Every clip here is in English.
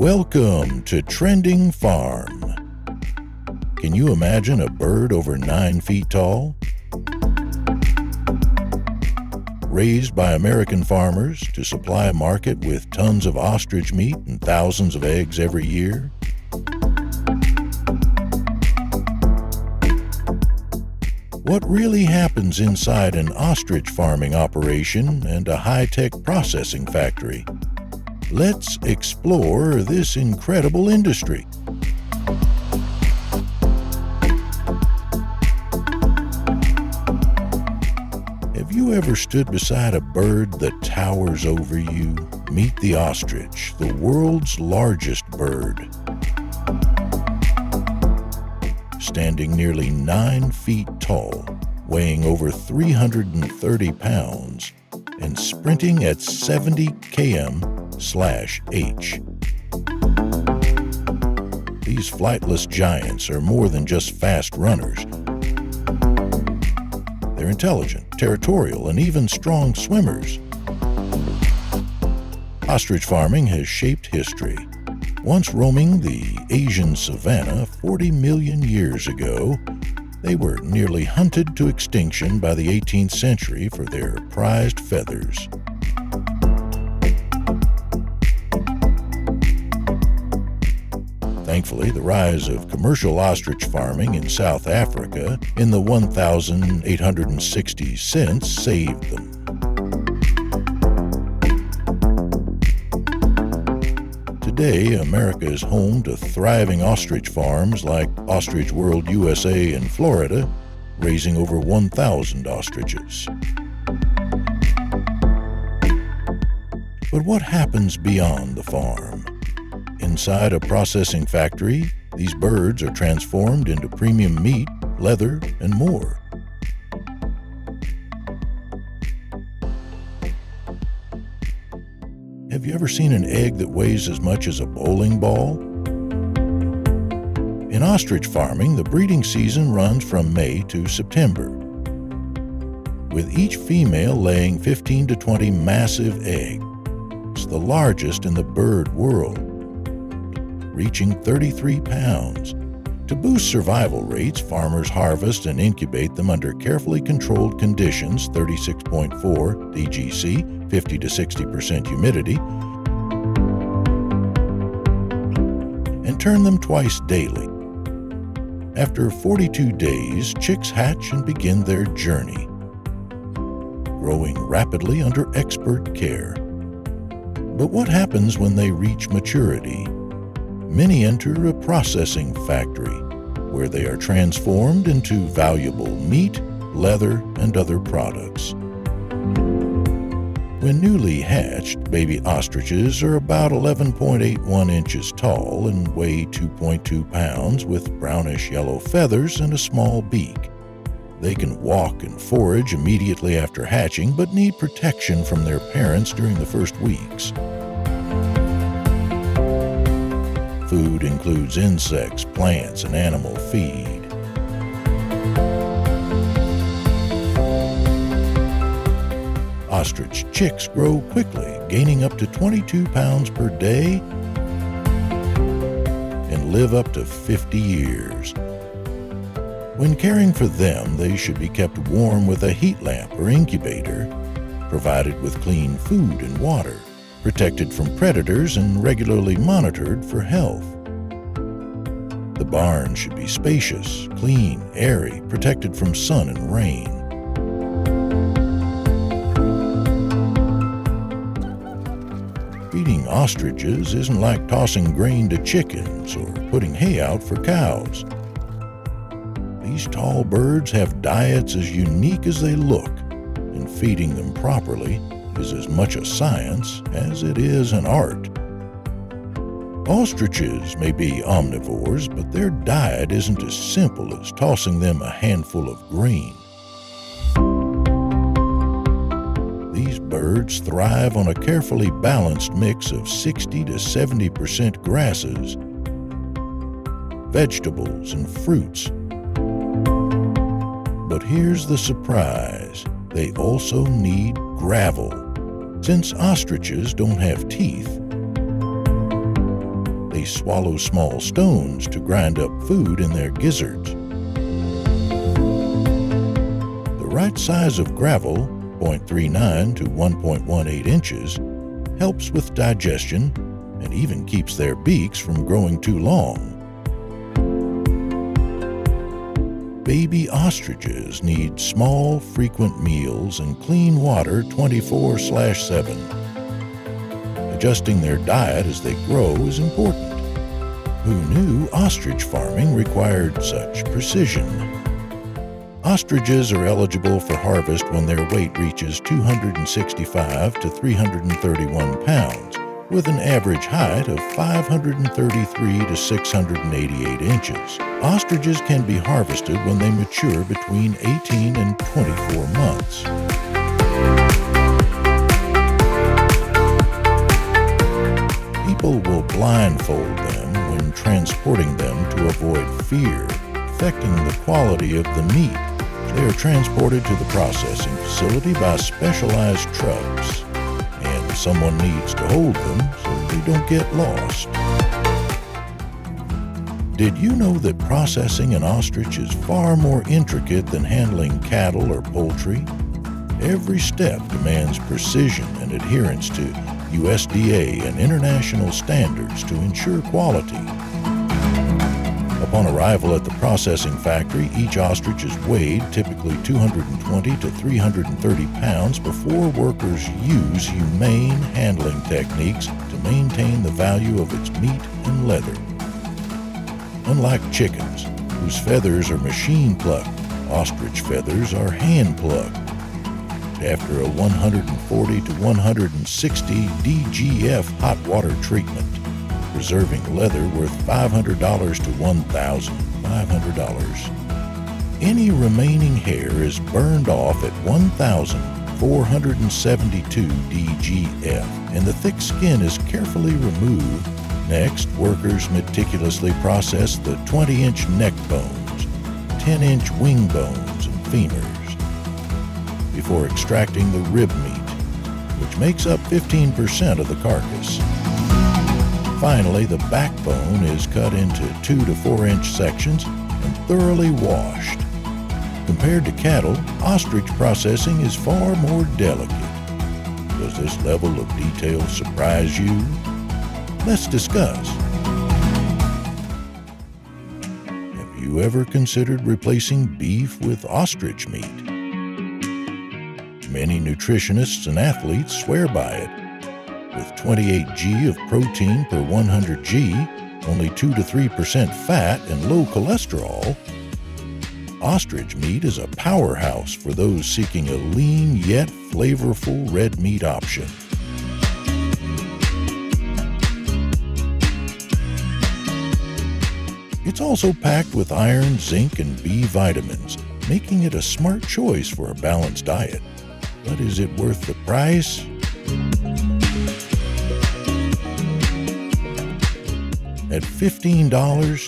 Welcome to Trending Farm. Can you imagine a bird over 9 feet tall? Raised by American farmers to supply a market with tons of ostrich meat and thousands of eggs every year? What really happens inside an ostrich farming operation and a high-tech processing factory? Let's explore this incredible industry. Have you ever stood beside a bird that towers over you? Meet the ostrich, the world's largest bird. Standing nearly 9 feet tall, weighing over 330 pounds, and sprinting at 70 km/h. These flightless giants are more than just fast runners. They're intelligent, territorial, and even strong swimmers. Ostrich farming has shaped history. Once roaming the Asian savanna 40 million years ago, they were nearly hunted to extinction by the 18th century for their prized feathers. Thankfully, the rise of commercial ostrich farming in South Africa in the 1860s saved them. Today, America is home to thriving ostrich farms like Ostrich World USA in Florida, raising over 1,000 ostriches. But what happens beyond the farm? Inside a processing factory, these birds are transformed into premium meat, leather, and more. Have you ever seen an egg that weighs as much as a bowling ball? In ostrich farming, the breeding season runs from May to September, with each female laying 15 to 20 massive eggs, the largest in the bird world, reaching 33 pounds. To boost survival rates, farmers harvest and incubate them under carefully controlled conditions, 36.4 DGC, 50 to 60% humidity, and turn them twice daily. After 42 days, chicks hatch and begin their journey, growing rapidly under expert care. But what happens when they reach maturity? Many enter a processing factory, where they are transformed into valuable meat, leather, and other products. When newly hatched, baby ostriches are about 11.81 inches tall and weigh 2.2 pounds with brownish-yellow feathers and a small beak. They can walk and forage immediately after hatching, but need protection from their parents during the first weeks. Food includes insects, plants, and animal feed. Ostrich chicks grow quickly, gaining up to 22 pounds per day and live up to 50 years. When caring for them, they should be kept warm with a heat lamp or incubator, provided with clean food and water, protected from predators, and regularly monitored for health. The barn should be spacious, clean, airy, protected from sun and rain. Feeding ostriches isn't like tossing grain to chickens or putting hay out for cows. These tall birds have diets as unique as they look, and feeding them properly is as much a science as it is an art. Ostriches may be omnivores, but their diet isn't as simple as tossing them a handful of grain. These birds thrive on a carefully balanced mix of 60 to 70% grasses, vegetables, and fruits. But here's the surprise. They also need gravel. Since ostriches don't have teeth, only swallow small stones to grind up food in their gizzards. The right size of gravel, 0.39 to 1.18 inches, helps with digestion and even keeps their beaks from growing too long. Baby ostriches need small, frequent meals and clean water 24/7. Adjusting their diet as they grow is important. Who knew ostrich farming required such precision? Ostriches are eligible for harvest when their weight reaches 265 to 331 pounds, with an average height of 533 to 688 inches. Ostriches can be harvested when they mature between 18 and 24 months. People will blindfold them when transporting them to avoid fear, affecting the quality of the meat. They are transported to the processing facility by specialized trucks, and someone needs to hold them so they don't get lost. Did you know that processing an ostrich is far more intricate than handling cattle or poultry? Every step demands precision and adherence to USDA and international standards to ensure quality. Upon arrival at the processing factory, each ostrich is weighed, typically 220 to 330 pounds, before workers use humane handling techniques to maintain the value of its meat and leather. Unlike chickens, whose feathers are machine-plucked, ostrich feathers are hand-plucked. After a 140 to 160 DGF hot water treatment, preserving leather worth $500 to $1,500. Any remaining hair is burned off at 1,472 DGF, and the thick skin is carefully removed. Next, workers meticulously process the 20-inch neck bones, 10-inch wing bones, and femurs, before extracting the rib meat, which makes up 15% of the carcass. Finally, the backbone is cut into 2 to 4-inch sections and thoroughly washed. Compared to cattle, ostrich processing is far more delicate. Does this level of detail surprise you? Let's discuss. Have you ever considered replacing beef with ostrich meat? Many nutritionists and athletes swear by it. With 28 g of protein per 100 g, only 2 to 3% fat, and low cholesterol, ostrich meat is a powerhouse for those seeking a lean yet flavorful red meat option. It's also packed with iron, zinc, and B vitamins, making it a smart choice for a balanced diet. But is it worth the price? At $15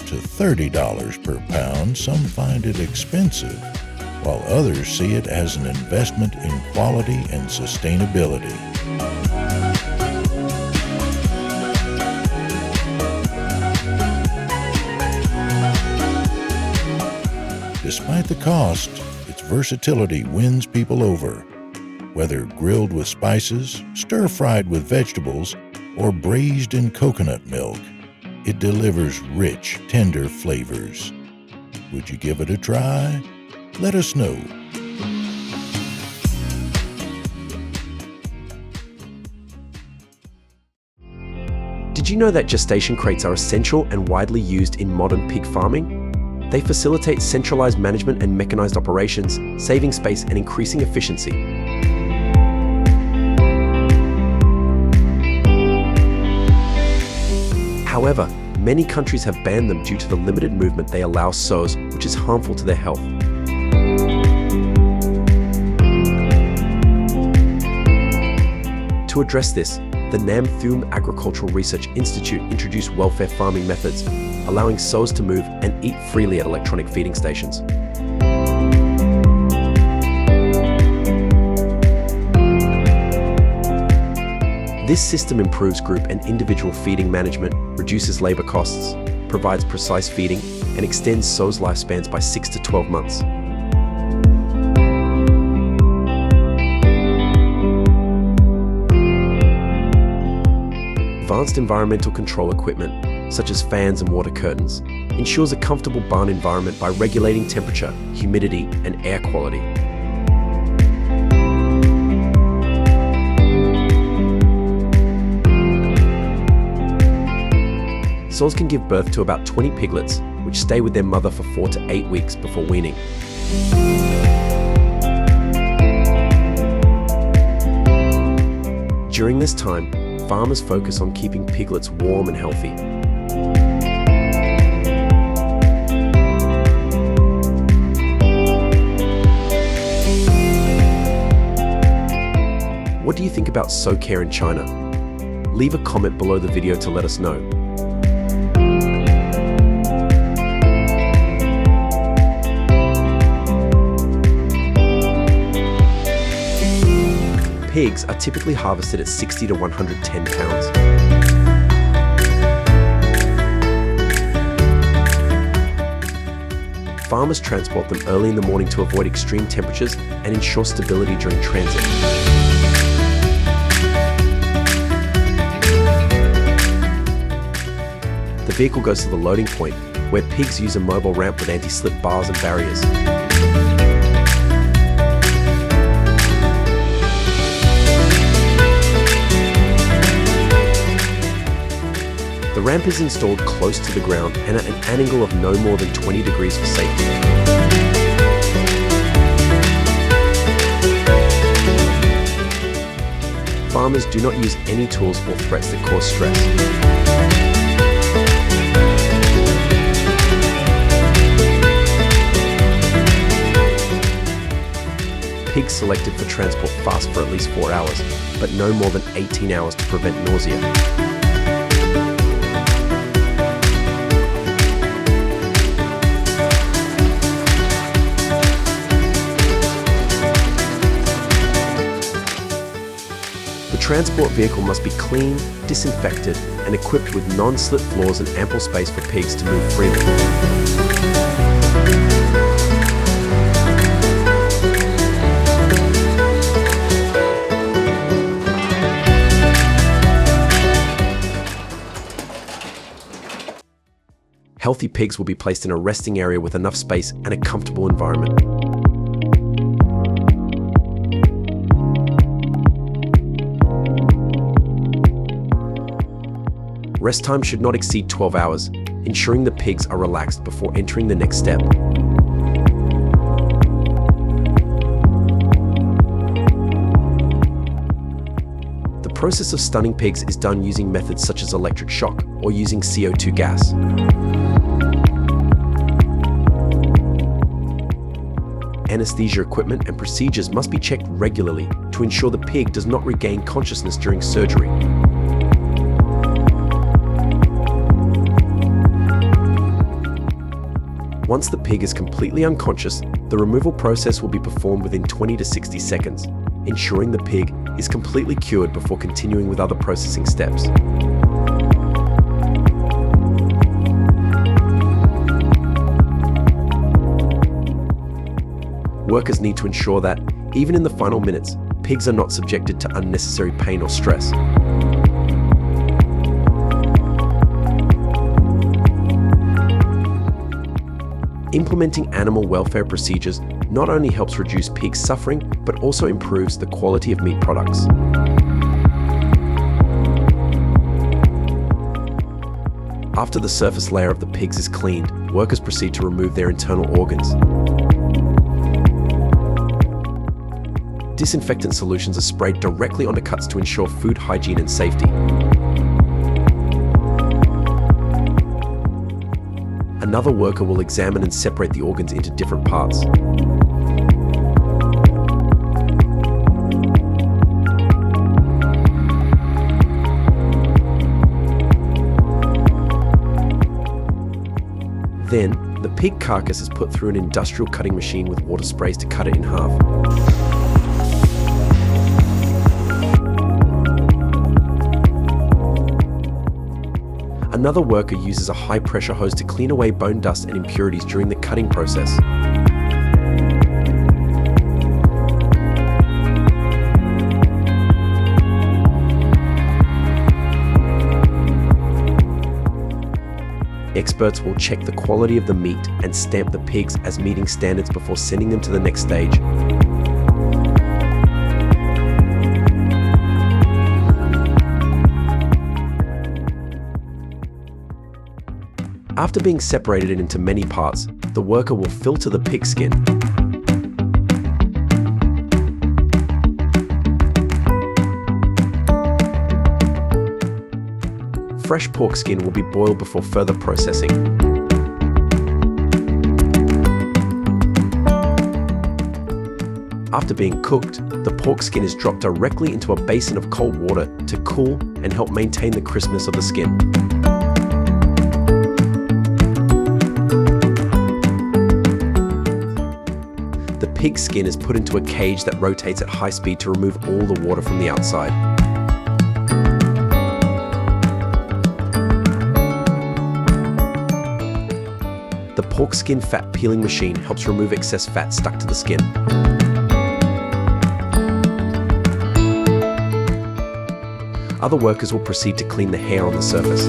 to $30 per pound, some find it expensive, while others see it as an investment in quality and sustainability. Despite the cost, its versatility wins people over. Whether grilled with spices, stir-fried with vegetables, or braised in coconut milk, it delivers rich, tender flavors. Would you give it a try? Let us know. Did you know that gestation crates are essential and widely used in modern pig farming? They facilitate centralized management and mechanized operations, saving space and increasing efficiency. However, many countries have banned them due to the limited movement they allow sows, which is harmful to their health. To address this, the Nam Thum Agricultural Research Institute introduced welfare farming methods, allowing sows to move and eat freely at electronic feeding stations. This system improves group and individual feeding management, reduces labor costs, provides precise feeding, and extends sows' lifespans by 6 to 12 months. Advanced environmental control equipment, such as fans and water curtains, ensures a comfortable barn environment by regulating temperature, humidity, and air quality. Sows can give birth to about 20 piglets, which stay with their mother for 4 to 8 weeks before weaning. During this time, farmers focus on keeping piglets warm and healthy. What do you think about sow care in China? Leave a comment below the video to let us know. Pigs are typically harvested at 60 to 110 pounds. Farmers transport them early in the morning to avoid extreme temperatures and ensure stability during transit. The vehicle goes to the loading point, where pigs use a mobile ramp with anti-slip bars and barriers. The ramp is installed close to the ground and at an angle of no more than 20 degrees for safety. Farmers do not use any tools or threats that cause stress. Pigs selected for transport fast for at least 4 hours, but no more than 18 hours to prevent nausea. The transport vehicle must be clean, disinfected, and equipped with non-slip floors and ample space for pigs to move freely. Healthy pigs will be placed in a resting area with enough space and a comfortable environment. Rest time should not exceed 12 hours, ensuring the pigs are relaxed before entering the next step. The process of stunning pigs is done using methods such as electric shock or using CO2 gas. Anesthesia equipment and procedures must be checked regularly to ensure the pig does not regain consciousness during surgery. Once the pig is completely unconscious, the removal process will be performed within 20 to 60 seconds, ensuring the pig is completely cured before continuing with other processing steps. Workers need to ensure that, even in the final minutes, pigs are not subjected to unnecessary pain or stress. Implementing animal welfare procedures not only helps reduce pig suffering, but also improves the quality of meat products. After the surface layer of the pigs is cleaned, workers proceed to remove their internal organs. Disinfectant solutions are sprayed directly onto cuts to ensure food hygiene and safety. Another worker will examine and separate the organs into different parts. Then, the pig carcass is put through an industrial cutting machine with water sprays to cut it in half. Another worker uses a high-pressure hose to clean away bone dust and impurities during the cutting process. Experts will check the quality of the meat and stamp the pigs as meeting standards before sending them to the next stage. After being separated into many parts, the worker will filter the pig skin. Fresh pork skin will be boiled before further processing. After being cooked, the pork skin is dropped directly into a basin of cold water to cool and help maintain the crispness of the skin. The pig skin is put into a cage that rotates at high speed to remove all the water from the outside. The pork skin fat peeling machine helps remove excess fat stuck to the skin. Other workers will proceed to clean the hair on the surface.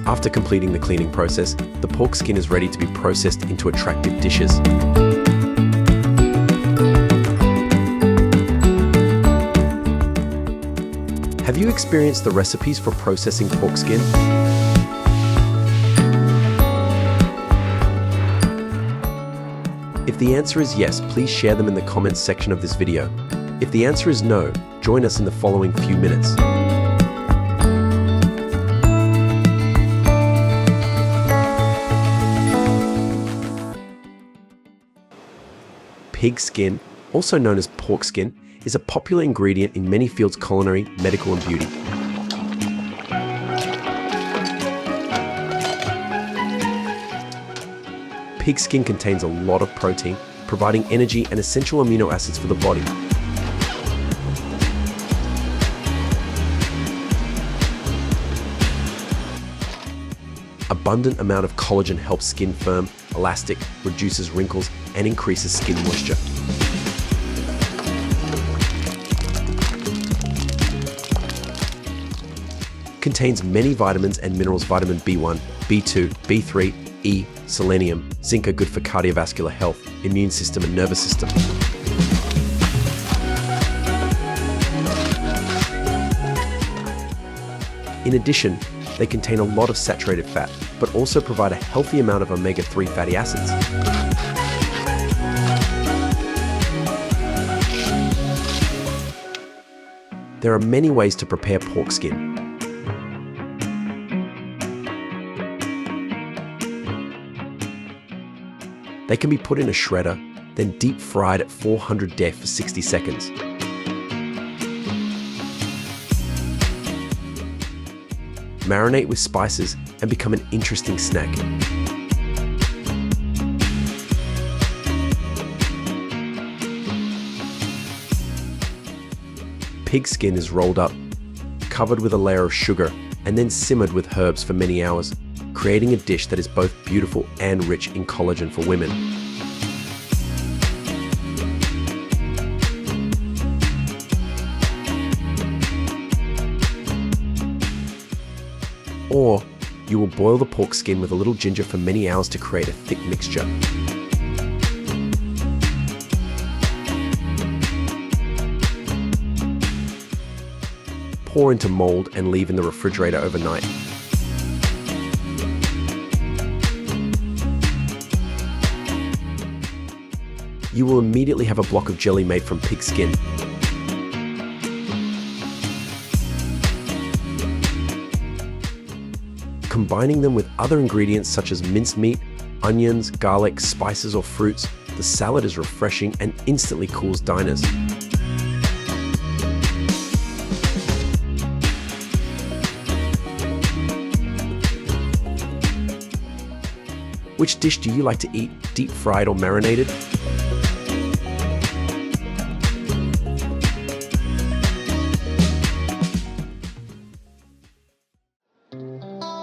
After completing the cleaning process, the pork skin is ready to be processed into attractive dishes. Have you experienced the recipes for processing pork skin? If the answer is yes, please share them in the comments section of this video. If the answer is no, join us in the following few minutes. Pig skin, also known as pork skin, is a popular ingredient in many fields: culinary, medical, and beauty. Pig skin contains a lot of protein, providing energy and essential amino acids for the body. Abundant amount of collagen helps skin firm, elastic, reduces wrinkles, and increases skin moisture. Contains many vitamins and minerals: vitamin B1, B2, B3, E, selenium, zinc are good for cardiovascular health, immune system, and nervous system. In addition, they contain a lot of saturated fat, but also provide a healthy amount of omega-3 fatty acids. There are many ways to prepare pork skin. They can be put in a shredder, then deep fried at 400 degrees for 60 seconds. Marinate with spices and become an interesting snack. Pig skin is rolled up, covered with a layer of sugar, and then simmered with herbs for many hours, creating a dish that is both beautiful and rich in collagen for women. Or you will boil the pork skin with a little ginger for many hours to create a thick mixture. Pour into mold and leave in the refrigerator overnight. You will immediately have a block of jelly made from pig skin. Combining them with other ingredients such as mincemeat, onions, garlic, spices, or fruits, the salad is refreshing and instantly cools diners. Which dish do you like to eat, deep fried or marinated?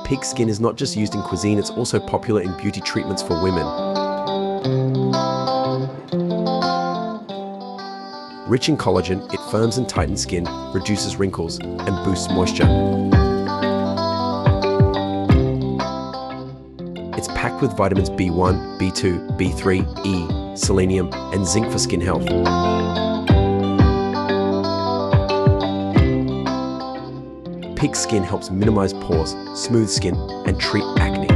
Pig skin is not just used in cuisine, it's also popular in beauty treatments for women. Rich in collagen, it firms and tightens skin, reduces wrinkles, and boosts moisture. It's packed with vitamins B1, B2, B3, E, selenium, and zinc for skin health. Pig skin helps minimize pores, smooth skin, and treat acne.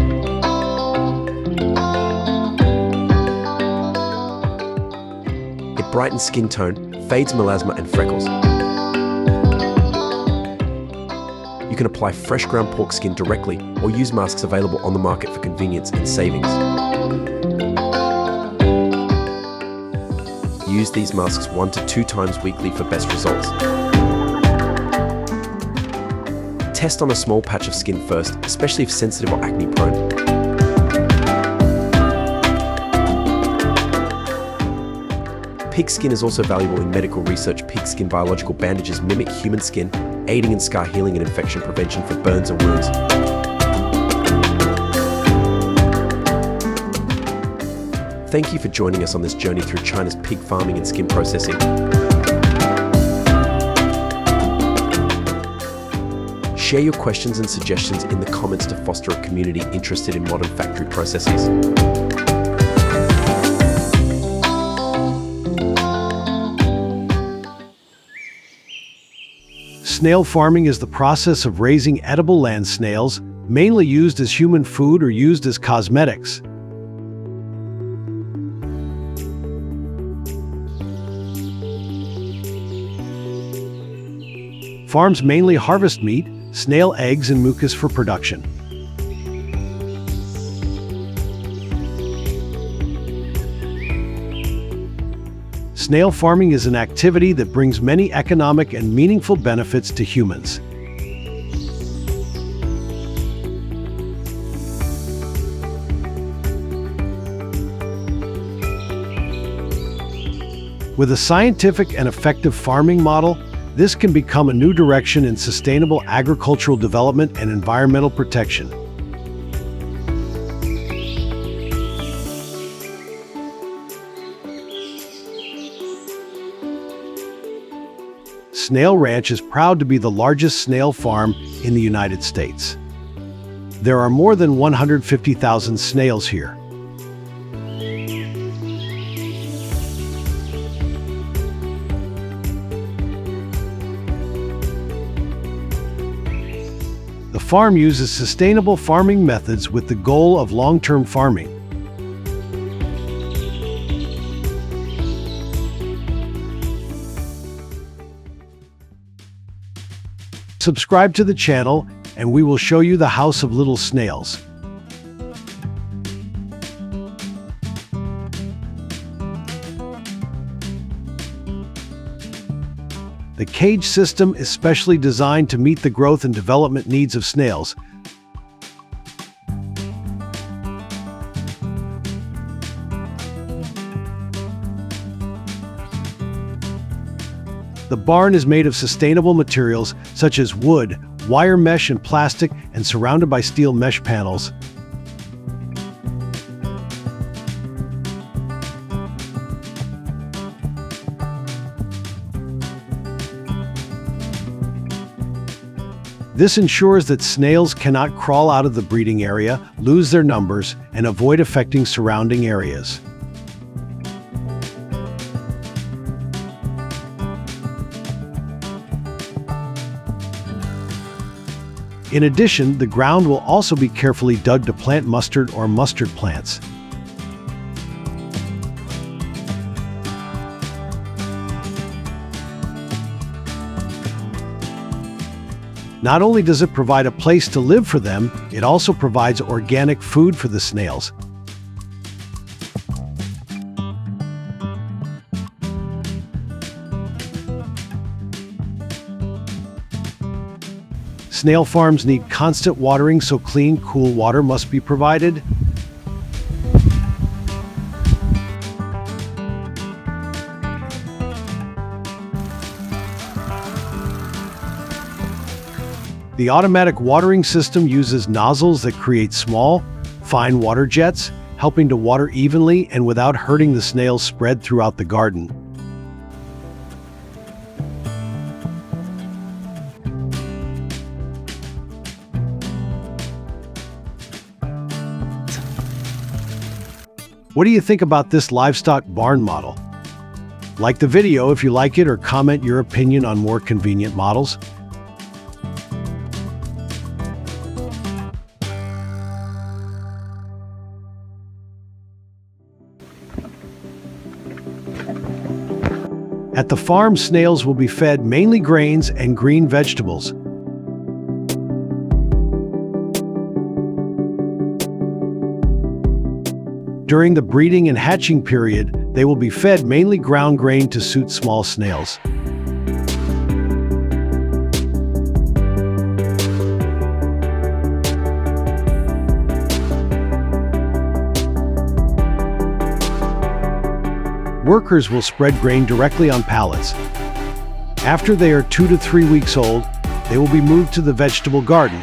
It brightens skin tone, fades melasma and freckles. You can apply fresh ground pork skin directly or use masks available on the market for convenience and savings. Use these masks 1 to 2 times weekly for best results. Test on a small patch of skin first, especially if sensitive or acne prone. Pig skin is also valuable in medical research. Pig skin biological bandages mimic human skin, aiding in scar healing and infection prevention for burns and wounds. Thank you for joining us on this journey through China's pig farming and skin processing. Share your questions and suggestions in the comments to foster a community interested in modern factory processes. Snail farming is the process of raising edible land snails, mainly used as human food or used as cosmetics. Farms mainly harvest meat, snail eggs, and mucus for production. Snail farming is an activity that brings many economic and meaningful benefits to humans. With a scientific and effective farming model, this can become a new direction in sustainable agricultural development and environmental protection. Snail Ranch is proud to be the largest snail farm in the United States. There are more than 150,000 snails here. The farm uses sustainable farming methods with the goal of long-term farming. Subscribe to the channel, and we will show you the house of little snails. The cage system is specially designed to meet the growth and development needs of snails. The barn is made of sustainable materials such as wood, wire mesh, and plastic, and surrounded by steel mesh panels. This ensures that snails cannot crawl out of the breeding area, lose their numbers, and avoid affecting surrounding areas. In addition, the ground will also be carefully dug to plant mustard or mustard plants. Not only does it provide a place to live for them, it also provides organic food for the snails. Snail farms need constant watering, so clean, cool water must be provided. The automatic watering system uses nozzles that create small, fine water jets, helping to water evenly and without hurting the snails spread throughout the garden. What do you think about this livestock barn model? Like the video if you like it, or comment your opinion on more convenient models. At the farm, snails will be fed mainly grains and green vegetables. During the breeding and hatching period, they will be fed mainly ground grain to suit small snails. Workers will spread grain directly on pallets. After they are 2 to 3 weeks old, they will be moved to the vegetable garden.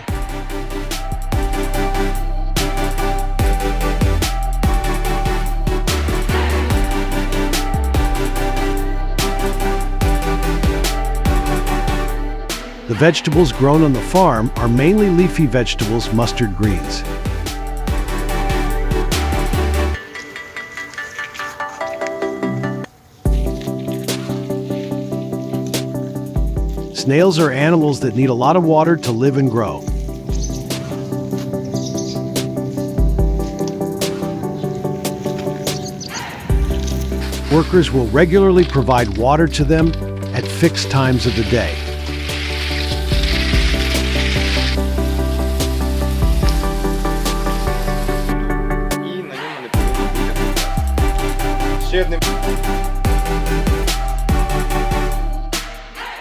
The vegetables grown on the farm are mainly leafy vegetables, mustard greens. Snails are animals that need a lot of water to live and grow. Workers will regularly provide water to them at fixed times of the day.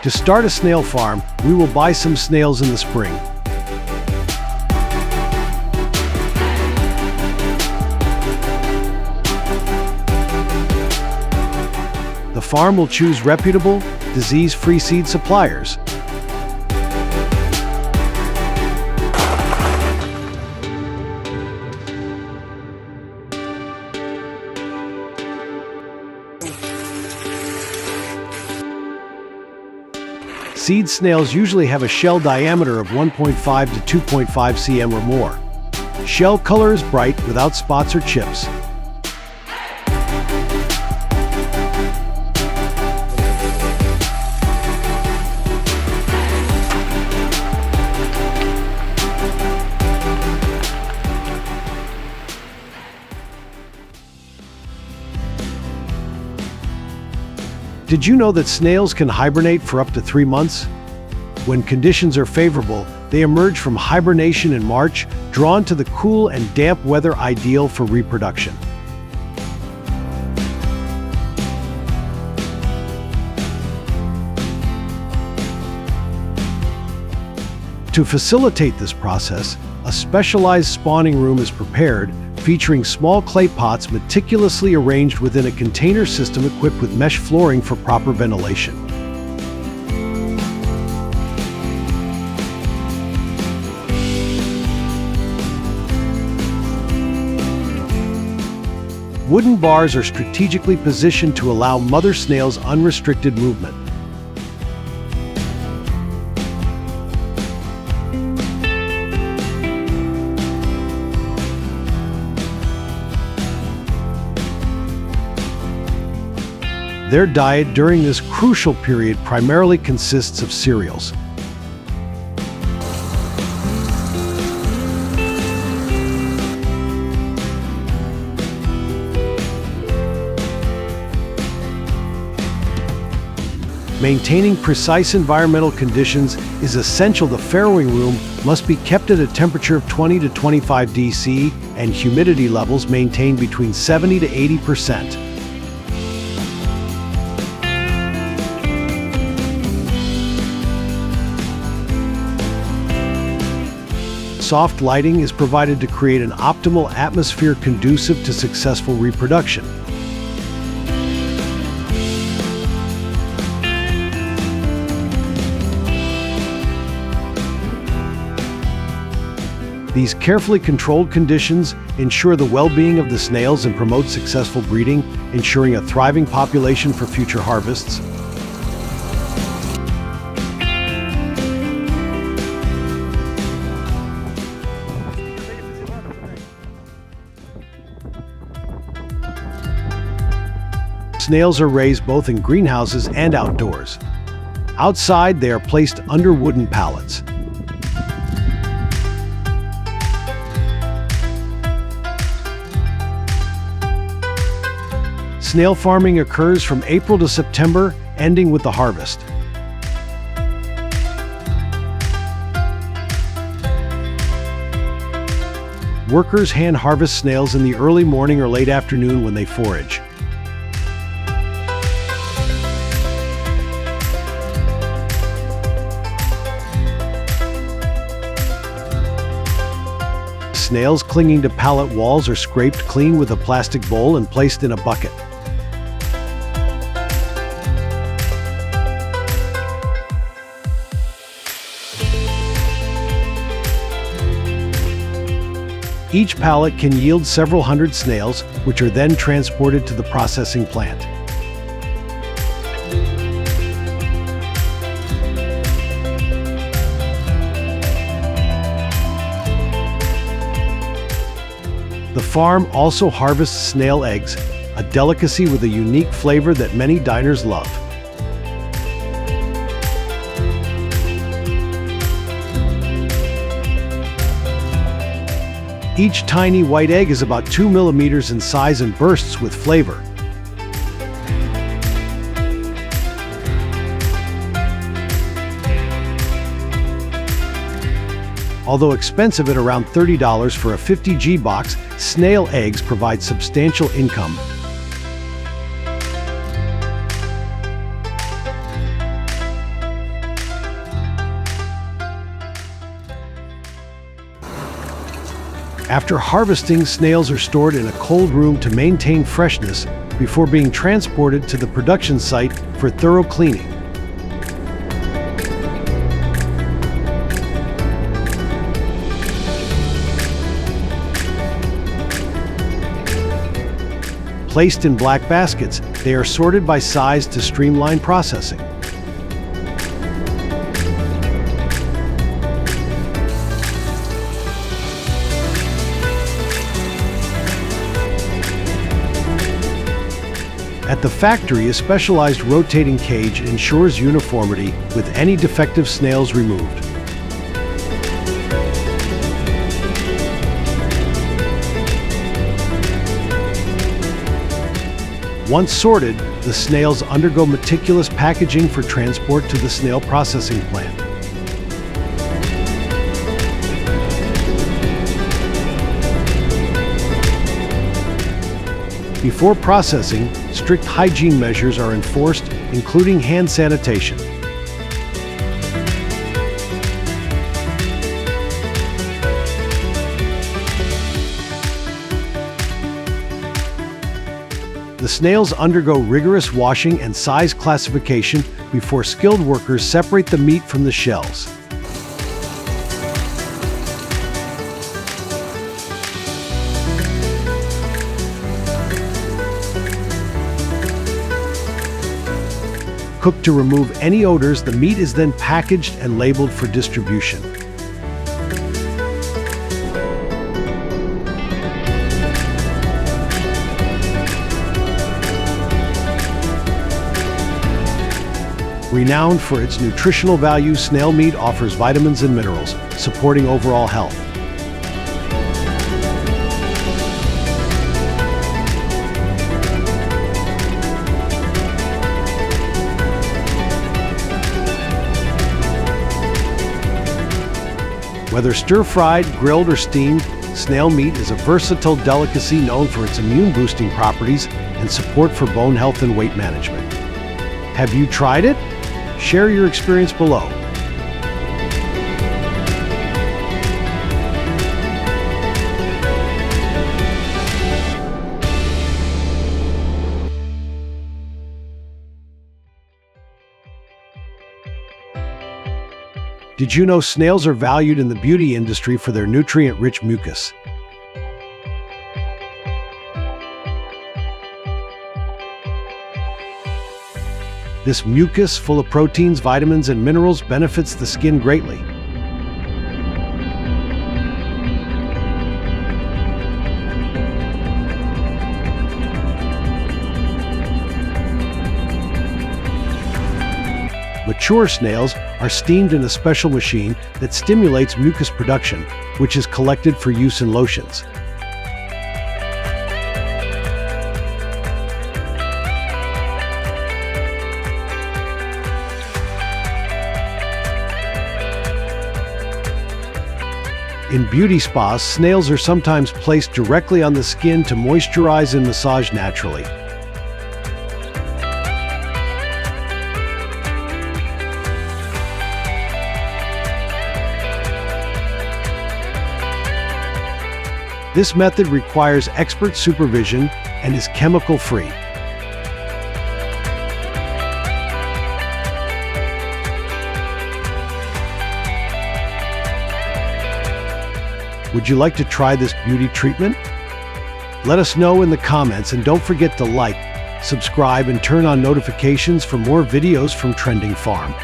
To start a snail farm, we will buy some snails in the spring. The farm will choose reputable, disease-free seed suppliers. Seed snails usually have a shell diameter of 1.5 to 2.5 cm or more. Shell color is bright without spots or chips. Did you know that snails can hibernate for up to 3 months? When conditions are favorable, they emerge from hibernation in March, drawn to the cool and damp weather ideal for reproduction. To facilitate this process, a specialized spawning room is prepared, featuring small clay pots meticulously arranged within a container system equipped with mesh flooring for proper ventilation. Wooden bars are strategically positioned to allow mother snails unrestricted movement. Their diet during this crucial period primarily consists of cereals. Maintaining precise environmental conditions is essential. The farrowing room must be kept at a temperature of 20 to 25 dC and humidity levels maintained between 70 to 80%. Soft lighting is provided to create an optimal atmosphere conducive to successful reproduction. These carefully controlled conditions ensure the well-being of the snails and promote successful breeding, ensuring a thriving population for future harvests. Snails are raised both in greenhouses and outdoors. Outside, they are placed under wooden pallets. Snail farming occurs from April to September, ending with the harvest. Workers hand harvest snails in the early morning or late afternoon when they forage. Snails clinging to pallet walls are scraped clean with a plastic bowl and placed in a bucket. Each pallet can yield several hundred snails, which are then transported to the processing plant. The farm also harvests snail eggs, a delicacy with a unique flavor that many diners love. Each tiny white egg is about 2 millimeters in size and bursts with flavor. Although expensive at around $30 for a 50G box, snail eggs provide substantial income. After harvesting, snails are stored in a cold room to maintain freshness before being transported to the production site for thorough cleaning. Placed in black baskets, they are sorted by size to streamline processing. At the factory, a specialized rotating cage ensures uniformity with any defective snails removed. Once sorted, the snails undergo meticulous packaging for transport to the snail processing plant. Before processing, strict hygiene measures are enforced, including hand sanitation. The snails undergo rigorous washing and size classification before skilled workers separate the meat from the shells. Cooked to remove any odors, the meat is then packaged and labeled for distribution. Renowned for its nutritional value, snail meat offers vitamins and minerals, supporting overall health. Whether stir-fried, grilled, or steamed, snail meat is a versatile delicacy known for its immune-boosting properties and support for bone health and weight management. Have you tried it? Share your experience below. Did you know snails are valued in the beauty industry for their nutrient-rich mucus? This mucus, full of proteins, vitamins, and minerals, benefits the skin greatly. Mature snails are steamed in a special machine that stimulates mucus production, which is collected for use in lotions. In beauty spas, snails are sometimes placed directly on the skin to moisturize and massage naturally. This method requires expert supervision and is chemical-free. Would you like to try this beauty treatment? Let us know in the comments, and don't forget to like, subscribe, and turn on notifications for more videos from Trending Farm.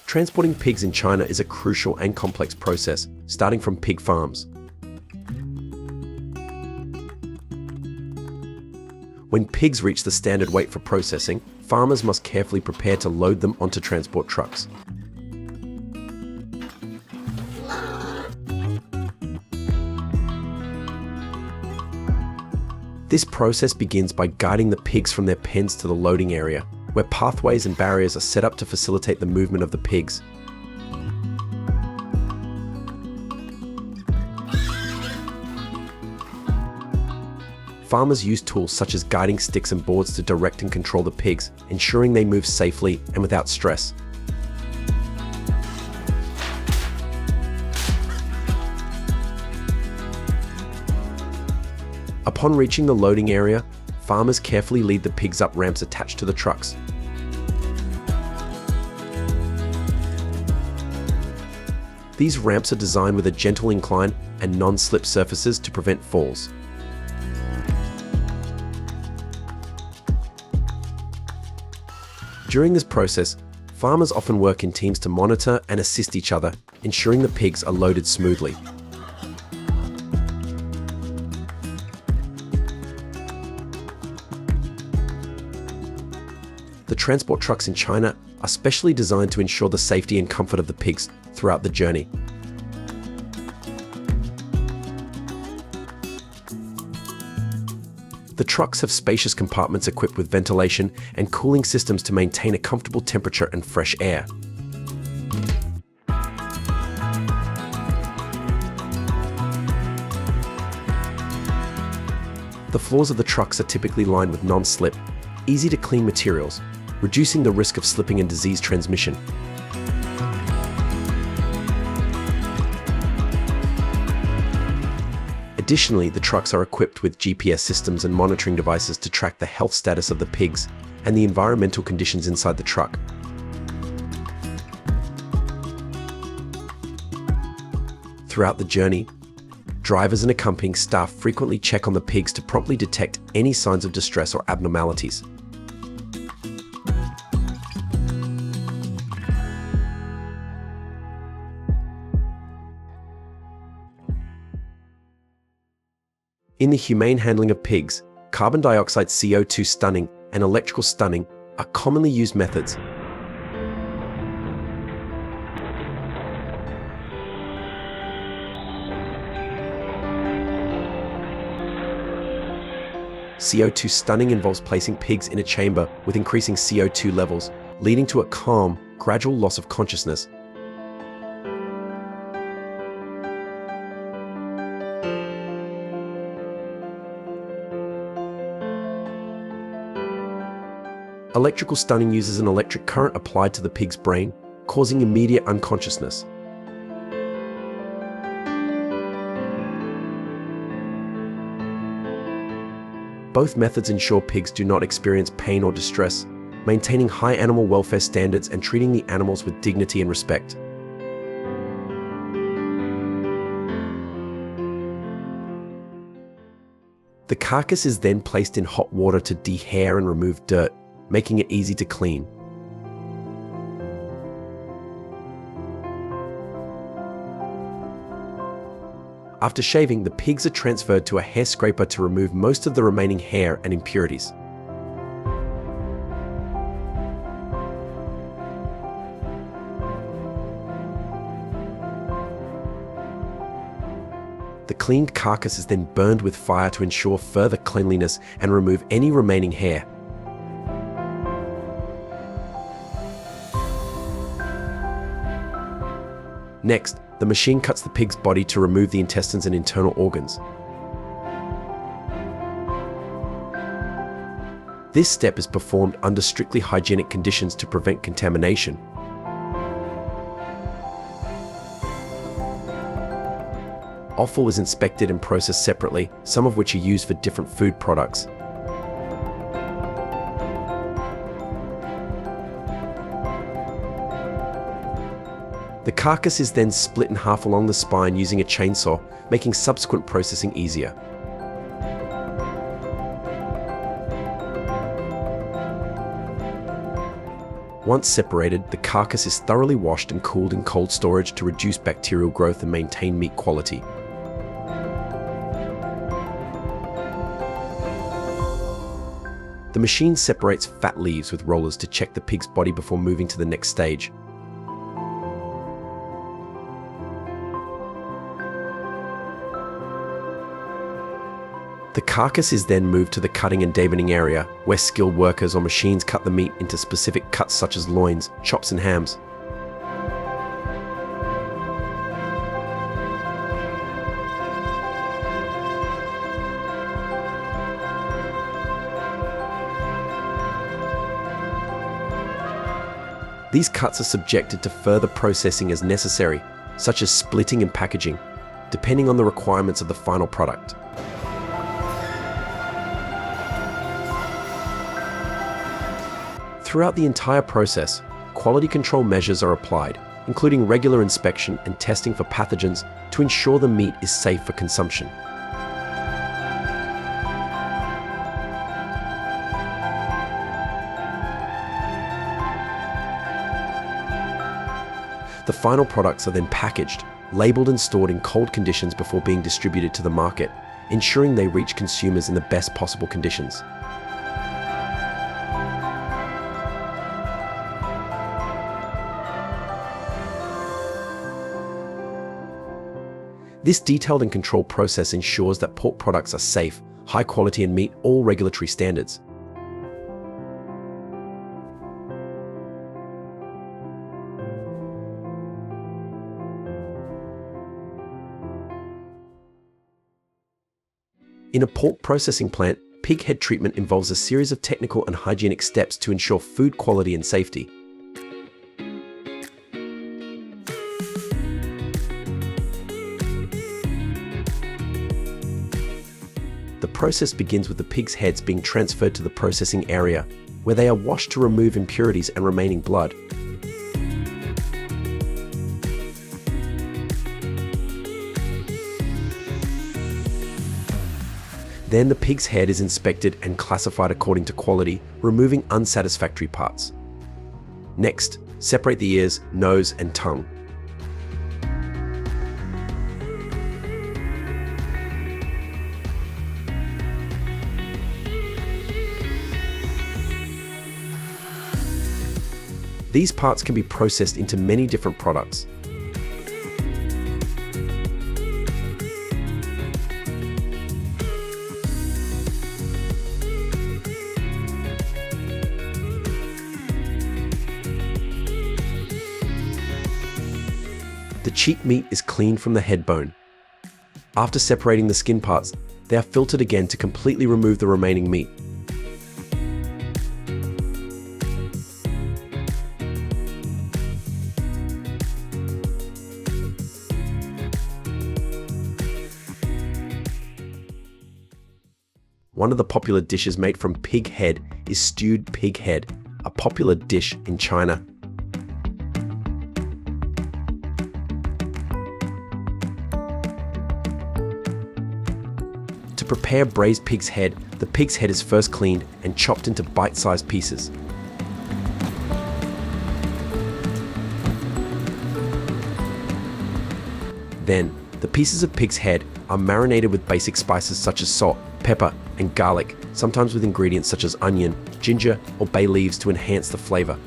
Transporting pigs in China is a crucial and complex process, starting from pig farms. When pigs reach the standard weight for processing, farmers must carefully prepare to load them onto transport trucks. This process begins by guiding the pigs from their pens to the loading area, where pathways and barriers are set up to facilitate the movement of the pigs. Farmers use tools such as guiding sticks and boards to direct and control the pigs, ensuring they move safely and without stress. Upon reaching the loading area, farmers carefully lead the pigs up ramps attached to the trucks. These ramps are designed with a gentle incline and non-slip surfaces to prevent falls. During this process, farmers often work in teams to monitor and assist each other, ensuring the pigs are loaded smoothly. The transport trucks in China are specially designed to ensure the safety and comfort of the pigs throughout the journey. The trucks have spacious compartments equipped with ventilation and cooling systems to maintain a comfortable temperature and fresh air. The floors of the trucks are typically lined with non-slip, easy-to-clean materials, reducing the risk of slipping and disease transmission. Additionally, the trucks are equipped with GPS systems and monitoring devices to track the health status of the pigs and the environmental conditions inside the truck. Throughout the journey, drivers and accompanying staff frequently check on the pigs to promptly detect any signs of distress or abnormalities. In the humane handling of pigs, carbon dioxide CO2 stunning and electrical stunning are commonly used methods. CO2 stunning involves placing pigs in a chamber with increasing CO2 levels, leading to a calm, gradual loss of consciousness. Electrical stunning uses an electric current applied to the pig's brain, causing immediate unconsciousness. Both methods ensure pigs do not experience pain or distress, maintaining high animal welfare standards and treating the animals with dignity and respect. The carcass is then placed in hot water to dehair and remove dirt, making it easy to clean. After shaving, the pigs are transferred to a hair scraper to remove most of the remaining hair and impurities. The cleaned carcass is then burned with fire to ensure further cleanliness and remove any remaining hair. Next, the machine cuts the pig's body to remove the intestines and internal organs. This step is performed under strictly hygienic conditions to prevent contamination. Offal is inspected and processed separately, some of which are used for different food products. The carcass is then split in half along the spine using a chainsaw, making subsequent processing easier. Once separated, the carcass is thoroughly washed and cooled in cold storage to reduce bacterial growth and maintain meat quality. The machine separates fat leaves with rollers to check the pig's body before moving to the next stage. The carcass is then moved to the cutting and deboning area, where skilled workers or machines cut the meat into specific cuts such as loins, chops and hams. These cuts are subjected to further processing as necessary, such as splitting and packaging, depending on the requirements of the final product. Throughout the entire process, quality control measures are applied, including regular inspection and testing for pathogens to ensure the meat is safe for consumption. The final products are then packaged, labeled and stored in cold conditions before being distributed to the market, ensuring they reach consumers in the best possible conditions. This detailed and controlled process ensures that pork products are safe, high quality and meet all regulatory standards. In a pork processing plant, pig head treatment involves a series of technical and hygienic steps to ensure food quality and safety. The process begins with the pig's heads being transferred to the processing area, where they are washed to remove impurities and remaining blood. Then the pig's head is inspected and classified according to quality, removing unsatisfactory parts. Next, separate the ears, nose, and tongue. These parts can be processed into many different products. The cheek meat is cleaned from the head bone. After separating the skin parts, they are filtered again to completely remove the remaining meat. One of the popular dishes made from pig head is stewed pig head, a popular dish in China. To prepare braised pig's head, the pig's head is first cleaned and chopped into bite-sized pieces. Then, the pieces of pig's head are marinated with basic spices such as salt, pepper, and garlic, sometimes with ingredients such as onion, ginger, or bay leaves to enhance the flavor.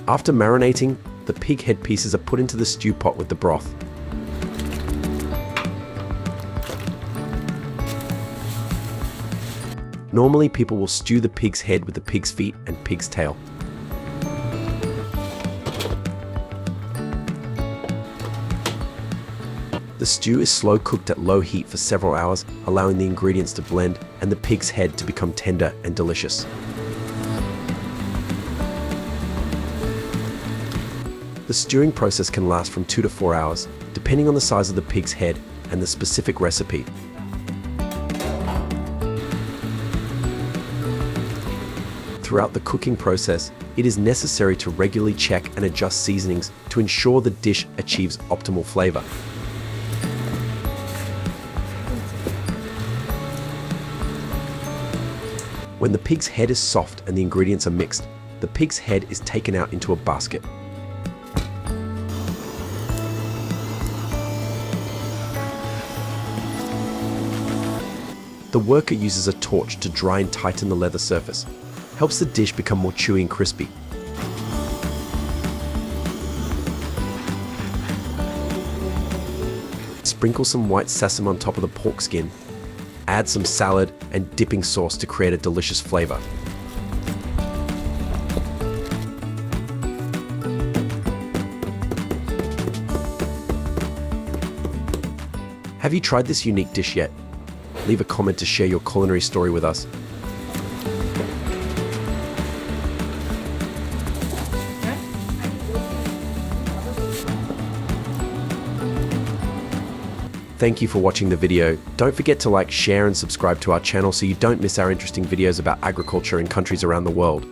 After marinating, the pig head pieces are put into the stew pot with the broth. Normally, people will stew the pig's head with the pig's feet and pig's tail. The stew is slow cooked at low heat for several hours, allowing the ingredients to blend and the pig's head to become tender and delicious. The stewing process can last from 2 to 4 hours, depending on the size of the pig's head and the specific recipe. Throughout the cooking process, it is necessary to regularly check and adjust seasonings to ensure the dish achieves optimal flavor. When the pig's head is soft and the ingredients are mixed, the pig's head is taken out into a basket. The worker uses a torch to dry and tighten the leather surface. Helps the dish become more chewy and crispy. Sprinkle some white sesame on top of the pork skin. Add some salad and dipping sauce to create a delicious flavor. Have you tried this unique dish yet? Leave a comment to share your culinary story with us. Thank you for watching the video. Don't forget to like, share, and subscribe to our channel so you don't miss our interesting videos about agriculture in countries around the world.